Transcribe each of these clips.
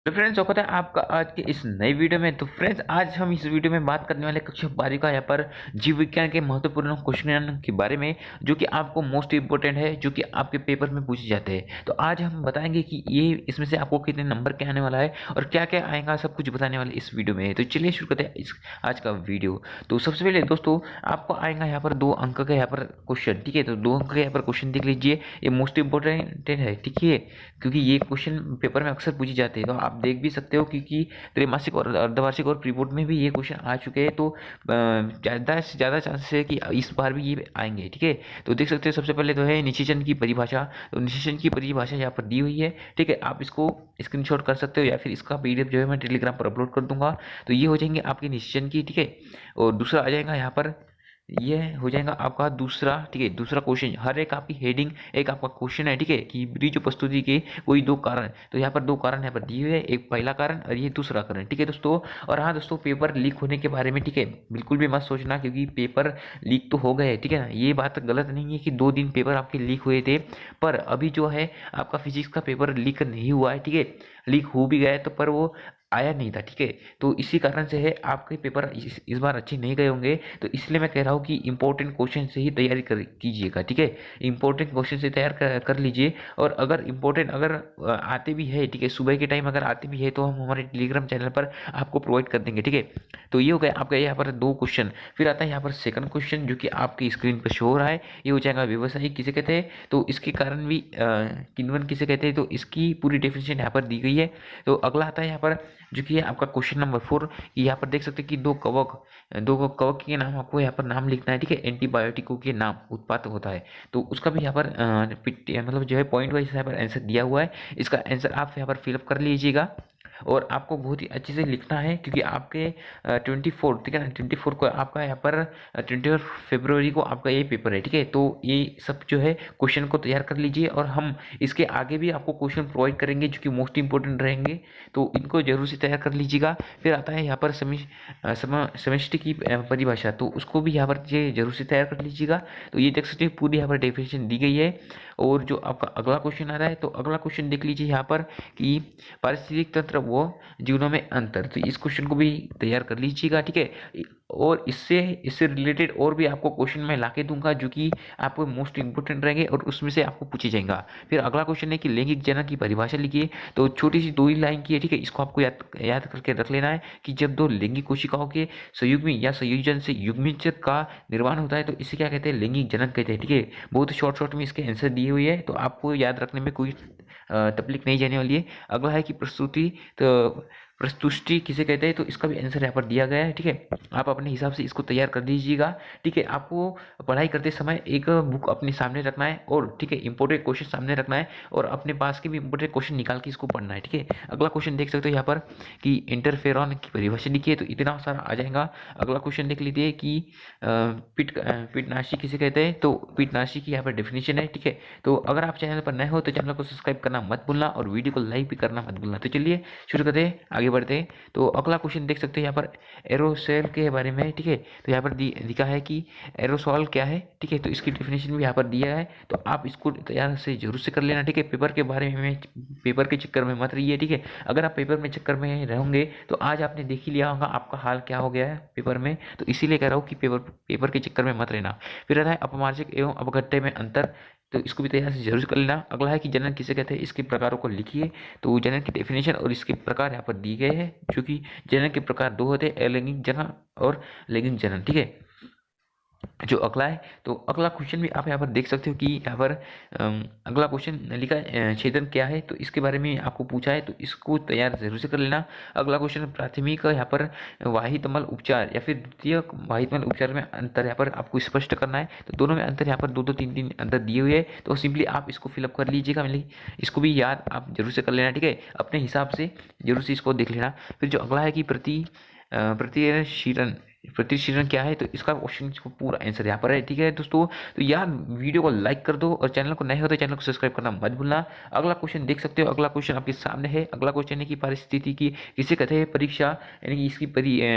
तो फ्रेंड्स स्वागत है आपका आज के इस नई वीडियो में। तो फ्रेंड्स आज हम इस वीडियो में बात करने वाले कक्षा 12 का यहाँ पर जीव विज्ञान के महत्वपूर्ण क्वेश्चन के बारे में, जो कि आपको मोस्ट इंपोर्टेंट है, जो कि आपके पेपर में पूछे जाते हैं। तो आज हम बताएंगे कि ये इसमें से आपको कितने नंबर के आने वाला है और क्या क्या आएगा, सब कुछ बताने वाले इस वीडियो में। तो चलिए शुरू करते हैं इस आज का वीडियो। तो सबसे पहले दोस्तों आपको आएगा यहाँ पर 2 अंक का यहाँ पर क्वेश्चन, ठीक है। तो 2 अंक का यहाँ पर क्वेश्चन देख लीजिए, ये मोस्ट इंपोर्टेंट है, ठीक है, क्योंकि ये क्वेश्चन पेपर में अक्सर पूछे जाते हैं। तो आप देख भी सकते हो क्योंकि त्रैमासिक और अर्धवार्षिक और प्री बोर्ड में भी ये क्वेश्चन आ चुके हैं। तो ज़्यादा से ज़्यादा चांसेस है कि इस बार भी ये आएंगे, ठीक है। तो देख सकते हो सबसे पहले तो है निषेचन की परिभाषा। तो निषेचन की परिभाषा यहाँ पर दी हुई है, ठीक है। आप इसको स्क्रीनशॉट कर सकते हो या फिर इसका पीडीएफ जो है मैं टेलीग्राम पर अपलोड कर दूंगा। तो ये हो जाएंगे आपके निषेचन की, ठीक है। और दूसरा आ जाएगा यहाँ पर, ये हो जाएगा आपका दूसरा, ठीक है। दूसरा क्वेश्चन, हर एक आपकी हेडिंग एक आपका क्वेश्चन है, ठीक है, कि ब्रिज उपस्तुति के कोई 2 कारण। तो यहाँ पर 2 कारण यहाँ पर दिए हुए हैं, एक पहला कारण और ये दूसरा कारण, ठीक है दोस्तों। और हाँ दोस्तों, पेपर लीक होने के बारे में, ठीक है, बिल्कुल भी मत सोचना, क्योंकि पेपर लीक तो हो गए, ठीक है ना। ये बात गलत नहीं है कि 2 दिन पेपर आपके लीक हुए थे, पर अभी जो है आपका फिजिक्स का पेपर लीक नहीं हुआ है, ठीक है। लीक हो भी गया है तो पर वो आया नहीं था, ठीक है। तो इसी कारण से है आपके पेपर इस बार अच्छे नहीं गए होंगे। तो इसलिए मैं कह रहा हूँ कि इंपॉर्टेंट क्वेश्चन से ही तैयारी कर कीजिएगा, ठीक है। इंपॉर्टेंट क्वेश्चन से तैयार कर लीजिए। और अगर इंपॉर्टेंट अगर आते भी है, ठीक है, सुबह के टाइम अगर आते भी है तो हम हमारे टेलीग्राम चैनल पर आपको प्रोवाइड कर देंगे, ठीक है। तो ये हो गया आपका यहाँ पर 2 क्वेश्चन। फिर आता है यहाँ पर सेकंड क्वेश्चन, जो कि आपकी स्क्रीन पर शो हो रहा है। ये हो जाएगा व्यवसायी किसे कहते हैं, तो इसके कारण भी किन्वन किसे कहते हैं, तो इसकी पूरी डेफिनेशन यहाँ पर दी गई है। तो अगला आता है यहाँ पर, जो कि है आपका क्वेश्चन नंबर 4। यहाँ पर देख सकते हैं कि 2 कवक के नाम आपको यहाँ पर नाम लिखना है, ठीक है। एंटीबायोटिकों के नाम उत्पाद होता है, तो उसका भी यहाँ पर मतलब जो है पॉइंट वाइज यहाँ पर आंसर दिया हुआ है। इसका आंसर आप यहाँ पर फिलअप कर लीजिएगा और आपको बहुत ही अच्छे से लिखना है, क्योंकि आपके 24, ठीक है ना, 24 को आपका यहाँ पर 24 फरवरी को आपका ये पेपर है, ठीक है। तो ये सब जो है क्वेश्चन को तैयार कर लीजिए और हम इसके आगे भी आपको क्वेश्चन प्रोवाइड करेंगे जो कि मोस्ट इंपॉर्टेंट रहेंगे, तो इनको जरूर से तैयार कर लीजिएगा। फिर आता है यहाँ पर समष्टि की परिभाषा, तो उसको भी यहाँ पर ये जरूर से तैयार कर लीजिएगा। तो ये देख सकते हैं पूरी यहाँ पर डेफिनेशन दी गई है। और जो आपका अगला क्वेश्चन आ रहा है, तो अगला क्वेश्चन देख लीजिए यहाँ पर कि पारिस्थितिक तंत्र व जीवनों में अंतर। तो इस क्वेश्चन को भी तैयार कर लीजिएगा, ठीक है। और इससे इससे रिलेटेड और भी आपको क्वेश्चन मैं लाके दूंगा, जो कि आपको मोस्ट इंपोर्टेंट रहेंगे और उसमें से आपको पूछे जाएगा। फिर अगला क्वेश्चन है कि लैंगिक जनन की परिभाषा लिखिए। तो छोटी सी 2 ही लाइन की है, ठीक है। इसको आपको याद करके रख लेना है कि जब 2 लैंगिक कोशिकाओं के संयुग्मी या संयोजन से युग्मनज का निर्माण होता है तो इसे क्या कहते हैं, लैंगिक जनन कहते हैं, ठीक है। बहुत शॉर्ट में इसके आंसर दिए हुए है, तो आपको याद रखने में कोई तकलीफ नहीं जाने वाली है। अगला है कि प्रस्तुति, तो प्रस्तुष्टि किसे कहते हैं, तो इसका भी आंसर यहाँ पर दिया गया है, ठीक है। आप अपने हिसाब से इसको तैयार कर लीजिएगा, ठीक है। आपको पढ़ाई करते समय एक बुक अपने सामने रखना है और, ठीक है, इंपॉर्टेंट क्वेश्चन सामने रखना है और अपने पास के भी इंपॉर्टेंट क्वेश्चन निकाल के इसको पढ़ना है, ठीक है। अगला क्वेश्चन देख सकते हो यहाँ पर कि इंटरफेरॉन की परिभाषा लिखिए। तो इतना सारा आ जाएगा। अगला क्वेश्चन देख लीजिए कि कीटनाशी किसे कहते हैं, तो कीटनाशी की यहाँ पर डेफिनेशन है, ठीक है। तो अगर आप चैनल पर नए हो तो चैनल को सब्सक्राइब करना मत भूलना और वीडियो को लाइक भी करना मत भूलना। तो चलिए शुरू करते हैं, आगे बढ़ते हैं। तो अगला क्वेश्चन देख सकते हैं यहाँ पर एरोसोल के बारे में, ठीक है। तो यहाँ पर लिखा है कि एरोसोल क्या है, ठीक है। तो इसकी डेफिनेशन भी यहाँ पर दिया है, तो आप इसको तैयार से जरूर से कर लेना, ठीक है। पेपर के बारे में पेपर के चक्कर में मत रहिए, ठीक है। अगर आप पेपर में चक्कर में रहोगे तो आज आपने देख ही लिया होगा आपका हाल क्या हो गया है पेपर में। तो इसीलिए कह रहा हूँ कि पेपर के चक्कर में मत रहना। फिर आता है अपमार्जक एवं अपघट्य में अंतर। तो इसको भी तैयार से जरूर कर लेना। अगला है कि जनन किसे कहते हैं, इसके प्रकारों को लिखिए। तो जनन की डेफिनेशन और इसके प्रकार यहाँ पर दिए गए हैं, क्योंकि जनन के प्रकार 2 होते हैं, अलैंगिक जनन और लैंगिक जनन, ठीक है। जो अगला है, तो अगला क्वेश्चन भी आप यहाँ पर देख सकते हो कि यहाँ पर अगला क्वेश्चन लिखा है छेदन क्या है, तो इसके बारे में आपको पूछा है, तो इसको तैयार जरूर से कर लेना। अगला क्वेश्चन प्राथमिक यहाँ पर वाहितमल उपचार या फिर द्वितीय वाहितमल उपचार में अंतर यहाँ पर आपको स्पष्ट करना है। तो दोनों में अंतर यहाँ पर 2-3 अंतर दिए हुए हैं, तो सिंपली आप इसको फिलअप कर लीजिएगा। मतलब इसको भी याद आप जरूर से कर लेना, ठीक है। अपने हिसाब से जरूर से इसको देख लेना। फिर जो अगला है कि प्रतिशीरण क्या है, तो इसका क्वेश्चन को पूरा आंसर यहाँ पर है, ठीक है दोस्तों। तो यार वीडियो को लाइक कर दो और चैनल को नए हो तो चैनल को सब्सक्राइब करना मत भूलना। अगला क्वेश्चन देख सकते हो, अगला क्वेश्चन आपके सामने है। अगला क्वेश्चन है कि परिस्थिति की किसे कहते हैं परीक्षा, यानी कि इसकी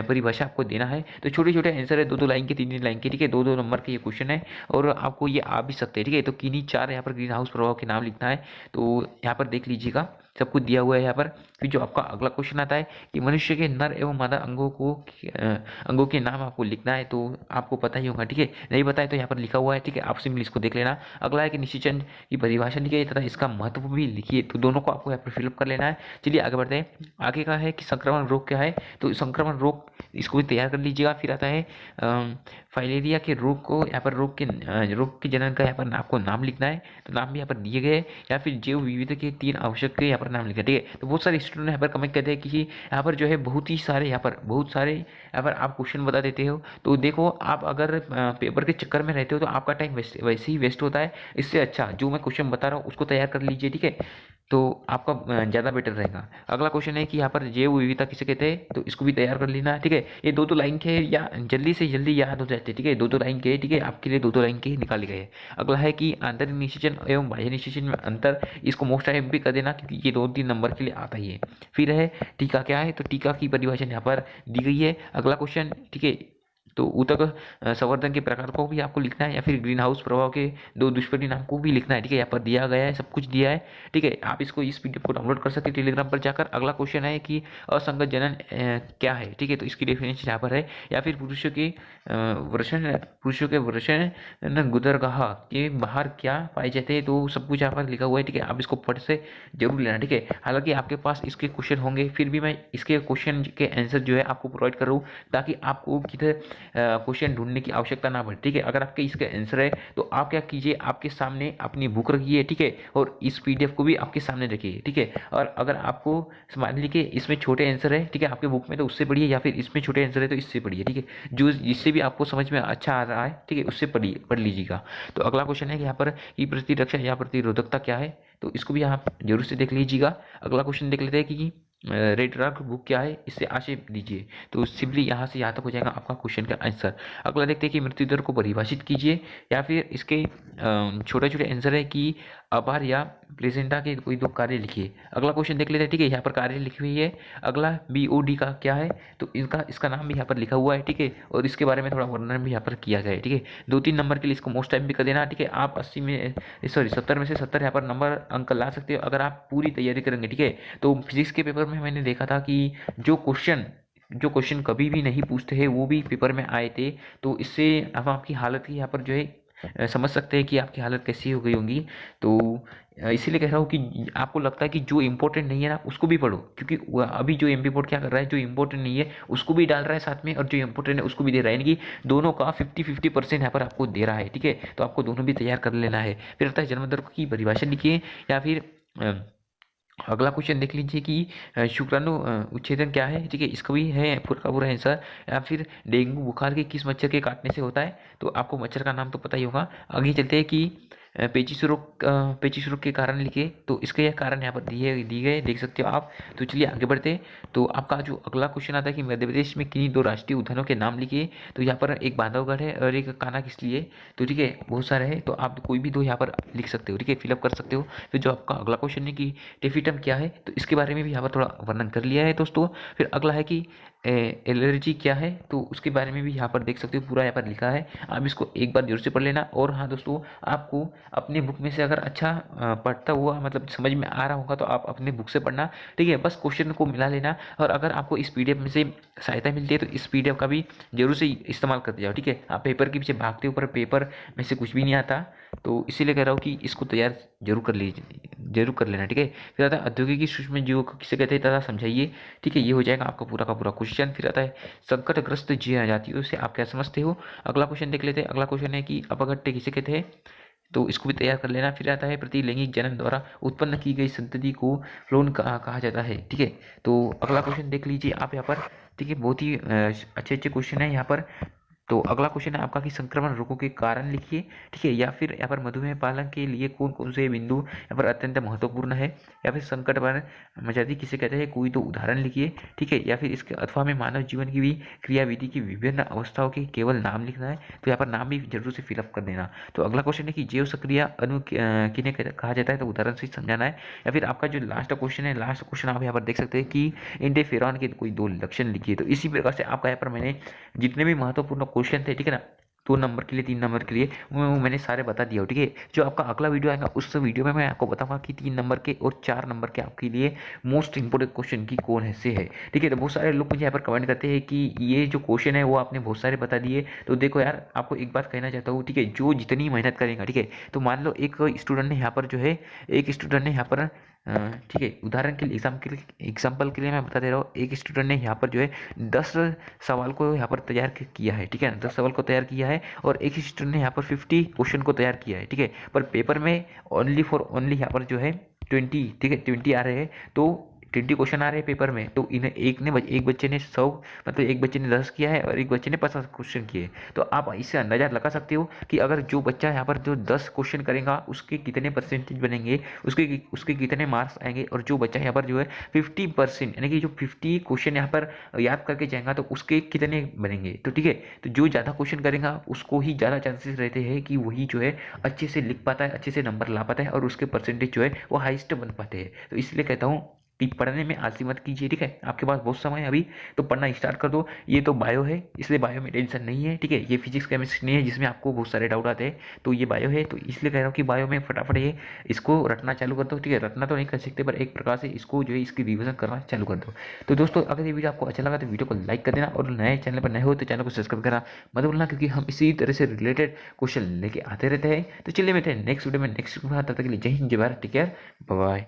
परिभाषा आपको देना है। तो छोटे छोटे आंसर है, 2-2 लाइन के, 3-3 लाइन के, ठीक है। 2-2 नंबर के ये क्वेश्चन है और आपको ये आ भी सकते हैं, ठीक है। तो किन्हीं 4 यहाँ पर ग्रीन हाउस प्रभाव के नाम लिखना है, तो यहाँ पर देख लीजिएगा। सब कुछ दिया हुआ है यहाँ पर। फिर जो आपका अगला क्वेश्चन आता है कि मनुष्य के नर एवं मादा अंगों के नाम आपको लिखना है, तो आपको पता ही होगा, ठीक है। नहीं पता है तो यहाँ पर लिखा हुआ है, ठीक है, आप सिंपली इसको देख लेना। अगला है कि निषेचन की परिभाषा लिखिए तथा इसका महत्व भी लिखिए, तो दोनों को आपको यहाँ पर फिलअप कर लेना है। चलिए आगे बढ़ते हैं। आगे का है कि संक्रमण रोग क्या है, तो संक्रमण रोग इसको भी तैयार कर लीजिएगा। फिर आता है फाइलेरिया के रोग को, यहाँ पर रोग के जनन का यहाँ पर आपको नाम लिखना है, तो नाम भी यहाँ पर दिए गए। या फिर जैव विविधता के 3 आवश्यक यहाँ पर नाम लिखना है, ठीक है। तो बहुत सारे स्टूडेंट यहाँ पर कमेंट करते हैं कि यहाँ पर जो है बहुत सारे यहाँ पर आप क्वेश्चन बता देते हो। तो देखो, आप अगर पेपर के चक्कर में रहते हो तो आपका टाइम वैसे ही वेस्ट होता है। इससे अच्छा जो मैं क्वेश्चन बता रहा हूँ उसको तैयार कर लीजिए, ठीक है, तो आपका ज़्यादा बेटर रहेगा। अगला क्वेश्चन है कि यहाँ पर जैव विविधता किसे कहते हैं, तो इसको भी तैयार कर लेना, ठीक है। ये दो लाइन के या जल्दी से जल्दी याद हो जाते हैं, ठीक है, दो लाइन के, ठीक है, आपके लिए दो लाइन के निकाले गए। अगला है कि आंतरिक निषेचन एवं बाह्य निषेचन में अंतर, इसको मोस्ट टाइम भी कर देना क्योंकि ये 2-3 नंबर के लिए आता ही है। फिर है टीका क्या है, तो टीका की परिभाषा यहाँ पर दी गई है। अगला क्वेश्चन, ठीक है, तो ऊतक संवर्धन के प्रकार को भी आपको लिखना है, या फिर ग्रीन हाउस प्रभाव के 2 दुष्परिणाम को भी लिखना है, ठीक है। यहाँ पर दिया गया है, सब कुछ दिया है, ठीक है। आप इसको इस पीडीएफ को डाउनलोड कर सकते हैं टेलीग्राम पर जाकर। अगला क्वेश्चन है कि असंगत जनन क्या है, ठीक है, तो इसकी डेफिनेशन यहाँ पर है। या फिर पुरुषों के वृषण गुदरगाह के बाहर क्या पाए जाते हैं, तो सब कुछ यहाँ पर लिखा हुआ है, ठीक है। आप इसको फट से जरूर लेना, ठीक है। हालांकि आपके पास इसके क्वेश्चन होंगे, फिर भी मैं इसके क्वेश्चन के आंसर जो है आपको प्रोवाइड कर रहा हूँ ताकि आपको किधर क्वेश्चन ढूंढने की आवश्यकता ना पड़े, ठीक है। अगर आपके इसका आंसर है तो आप क्या कीजिए, आपके सामने अपनी बुक रखिए, ठीक है, और इस पीडीएफ को भी आपके सामने रखिए, ठीक है। और अगर आपको मान लीजिए इसमें छोटे आंसर है, ठीक है, आपके बुक में, तो उससे पढ़िए, या फिर इसमें छोटे आंसर है तो इससे पढ़िए, ठीक है। जो जिससे भी आपको समझ में अच्छा आ रहा है, ठीक है, उससे पढ़ लीजिएगा। तो अगला क्वेश्चन है कि यहाँ पर कि प्रतिरक्षा या प्रतिरोधकता क्या है, तो इसको भी आप जरूर से देख लीजिएगा। अगला क्वेश्चन देख लेते हैं कि रेड रॉक बुक क्या है, इससे आशय दीजिए, तो सिंपली यहाँ से यहाँ तक हो जाएगा आपका क्वेश्चन का आंसर। अगला देखते हैं कि मृत्यु दर को परिभाषित कीजिए, या फिर इसके छोटे छोटे आंसर है कि अपार या प्लेसेंटा के कोई 2 कार्य लिखिए। अगला क्वेश्चन देख लेते हैं, ठीक है, यहाँ पर कार्य लिखी हुई है। अगला BOD का क्या है, तो इसका नाम भी यहाँ पर लिखा हुआ है, ठीक है, और इसके बारे में थोड़ा वर्णन भी यहाँ पर किया गया है, ठीक है। 2-3 नंबर के लिए इसको मोस्ट टाइम भी कर देना, ठीक है। आप 70 में से 70 यहाँ पर नंबर अंक ला सकते हो अगर आप पूरी तैयारी करेंगे, ठीक है। तो फिजिक्स के पेपर में मैंने देखा था कि जो क्वेश्चन कभी भी नहीं पूछते हैं वो भी पेपर में आए थे, तो इससे अब आपकी हालत ही यहाँ पर जो है समझ सकते हैं कि आपकी हालत कैसी हो गई होगी। तो इसीलिए कह रहा हूँ कि आपको लगता है कि जो इम्पोर्टेंट नहीं है ना उसको भी पढ़ो, क्योंकि अभी जो एमपी बोर्ड क्या कर रहा है, जो इम्पोर्टेंट नहीं है उसको भी डाल रहा है साथ में, और जो इम्पोर्टेंट है उसको भी दे रहा है, यानी कि दोनों का 50-50% यहाँ पर आपको दे रहा है, ठीक है। तो आपको दोनों भी तैयार कर लेना है। फिर आता है जन्म दर की परिभाषा लिखिए, या फिर अगला क्वेश्चन देख लीजिए कि शुक्राणु उच्छेदन क्या है, ठीक है, इसका भी है पूरा का पूरा आंसर। या फिर डेंगू बुखार के किस मच्छर के काटने से होता है, तो आपको मच्छर का नाम तो पता ही होगा। आगे चलते हैं कि पेचिश रोग के कारण लिखे, तो इसके कारण यहाँ पर दिए गए, देख सकते हो आप। तो चलिए आगे बढ़ते हैं। तो आपका जो अगला क्वेश्चन आता है कि मध्य प्रदेश में किन्हीं 2 राष्ट्रीय उद्यानों के नाम लिखिए, तो यहाँ पर एक बांधवगढ़ है और एक कान्हा किसली है, तो ठीक है, बहुत सारे हैं, तो आप कोई भी 2 यहाँ पर लिख सकते हो, ठीक है, फिलअप कर सकते हो। फिर जो आपका अगला क्वेश्चन है कि टेफिटम क्या है, तो इसके बारे में भी यहाँ पर थोड़ा वर्णन कर लिया है दोस्तों। फिर अगला है कि एलर्जी क्या है, तो उसके बारे में भी यहाँ पर देख सकते हो, पूरा यहाँ पर लिखा है। आप इसको एक बार जरूर से पढ़ लेना। और हाँ दोस्तों, आपको अपने बुक में से अगर अच्छा पढ़ता हुआ मतलब समझ में आ रहा होगा तो आप अपने बुक से पढ़ना, ठीक है, बस क्वेश्चन को मिला लेना। और अगर आपको इस पीडीएफ में से सहायता मिलती है तो इस पीडीएफ का भी जरूर से इस्तेमाल करते जाओ, ठीक है। आप पेपर के पीछे भागते हो पर पेपर में से कुछ भी नहीं आता, तो इसीलिए कह रहा हूँ कि इसको तैयार जरूर कर लेना, ठीक है। फिर आता है औद्योगिक सूक्ष्म जीवों को किसे कहते हैं तथा समझाइए, ठीक है, ये हो जाएगा आपका पूरा का पूरा क्वेश्चन। फिर आता है संकटग्रस्त जीव जातियों से आप क्या समझते हो। अगला क्वेश्चन देख लेते हैं। अगला क्वेश्चन है कि अपघट्य किसे कहते हैं, तो इसको भी तैयार कर लेना। फिर आता है प्रतिलैंगिक जनन द्वारा उत्पन्न की गई संतति को फ्लोन कहा जाता है, ठीक है। तो अगला क्वेश्चन देख लीजिए आप यहाँ पर, ठीक है, बहुत ही अच्छे क्वेश्चन है यहाँ पर। तो अगला क्वेश्चन है आपका कि संक्रमण रोगों के कारण लिखिए, ठीक है। या फिर यहाँ पर मधुमेह पालन के लिए कौन कौन से बिंदु यहाँ पर अत्यंत महत्वपूर्ण है। या फिर संकट पर मजादी किसे कहते हैं, कोई 2 उदाहरण लिखिए, ठीक है। या फिर इसके अथवा में मानव जीवन की भी क्रियाविधि की विभिन्न अवस्थाओं के केवल नाम लिखना है, तो यहाँ पर नाम भी जरूर से फिलअप कर देना। तो अगला क्वेश्चन है कि जैव सक्रिया अणु किन्हें कहा जाता है, तो उदाहरण से समझाना है। या फिर आपका जो लास्ट क्वेश्चन है, लास्ट क्वेश्चन आप यहाँ पर देख सकते हैं कि इंटरफेरॉन के कोई 2 लक्षण लिखिए। तो इसी प्रकार से आपका यहाँ पर मैंने जितने भी महत्वपूर्ण क्वेश्चन थे, ठीक है ना, 2 नंबर के लिए, 3 नंबर के लिए वो मैंने सारे बता दिया हूँ, ठीक है। जो आपका अगला वीडियो आएगा उस वीडियो में मैं आपको बताऊंगा कि 3 नंबर के और 4 नंबर के आपके लिए मोस्ट इंपोर्टेंट क्वेश्चन की कौन है से है, ठीक है। तो बहुत सारे लोग मुझे यहाँ पर कमेंट करते हैं कि ये जो क्वेश्चन है वो आपने बहुत सारे बता दिए। तो देखो यार, आपको एक बात कहना चाहता हूँ, ठीक है, जो जितनी मेहनत करेगा, ठीक है। तो मान लो एक स्टूडेंट ने यहाँ पर जो है, एक स्टूडेंट ने यहाँ पर ठीक है, उदाहरण के लिए एग्जाम्पल के लिए मैं बता दे रहा हूँ, एक स्टूडेंट ने यहाँ पर जो है 10 सवाल को यहाँ पर तैयार किया है, ठीक है ना, 10 सवाल को तैयार किया है, और एक स्टूडेंट ने यहाँ पर 50 क्वेश्चन को तैयार किया है, ठीक है। पर पेपर में ओनली यहाँ पर जो है 20, ठीक है, 20 आ रहे हैं। तो 20 क्वेश्चन आ रहे हैं पेपर में, तो इन्हें एक बच्चे ने 100, मतलब एक बच्चे ने 10 किया है और एक बच्चे ने 50 क्वेश्चन किए। तो आप इससे अंदाजा लगा सकते हो कि अगर जो बच्चा यहाँ पर जो 10 क्वेश्चन करेगा उसके कितने परसेंटेज बनेंगे, उसके कितने मार्क्स आएंगे, और जो बच्चा यहाँ पर जो है 50%, यानी कि जो 50 क्वेश्चन यहाँ पर याद करके जाएगा तो उसके कितने बनेंगे। तो ठीक है, तो जो ज़्यादा क्वेश्चन करेगा उसको ही ज़्यादा चांसेस रहते हैं कि वही जो है अच्छे से लिख पाता है, अच्छे से नंबर ला पाता है, और उसके परसेंटेज जो है वो हाईएस्ट बन पाते हैं। तो इसलिए कहता हूँ कि पढ़ने में आलसी मत कीजिए, ठीक है। आपके पास बहुत समय है अभी, तो पढ़ना स्टार्ट कर दो। ये तो बायो है, इसलिए बायो में टेंशन नहीं है, ठीक है। ये फिजिक्स केमिस्ट्री नहीं है जिसमें आपको बहुत सारे डाउट आते हैं, तो ये बायो है। तो इसलिए कह रहा हूँ कि बायो में फटाफट ये इसको रटना चालू कर दो, ठीक है। रटना तो नहीं कर सकते, पर एक प्रकार से इसको जो है इसकी रिविजन करना चालू कर दो। तो दोस्तों, अगर ये वीडियो आपको अच्छा लगा तो वीडियो को लाइक कर देना, और नए चैनल पर नए हो तो चैनल को सब्सक्राइब करना मत भूलना, क्योंकि हम इसी तरह से रिलेटेड क्वेश्चन लेके आते रहते हैं। तो चलिए मिलते हैं नेक्स्ट वीडियो में, नेक्स्ट तब तक के लिए जय हिंद, जय Bharat, take care, bye bye.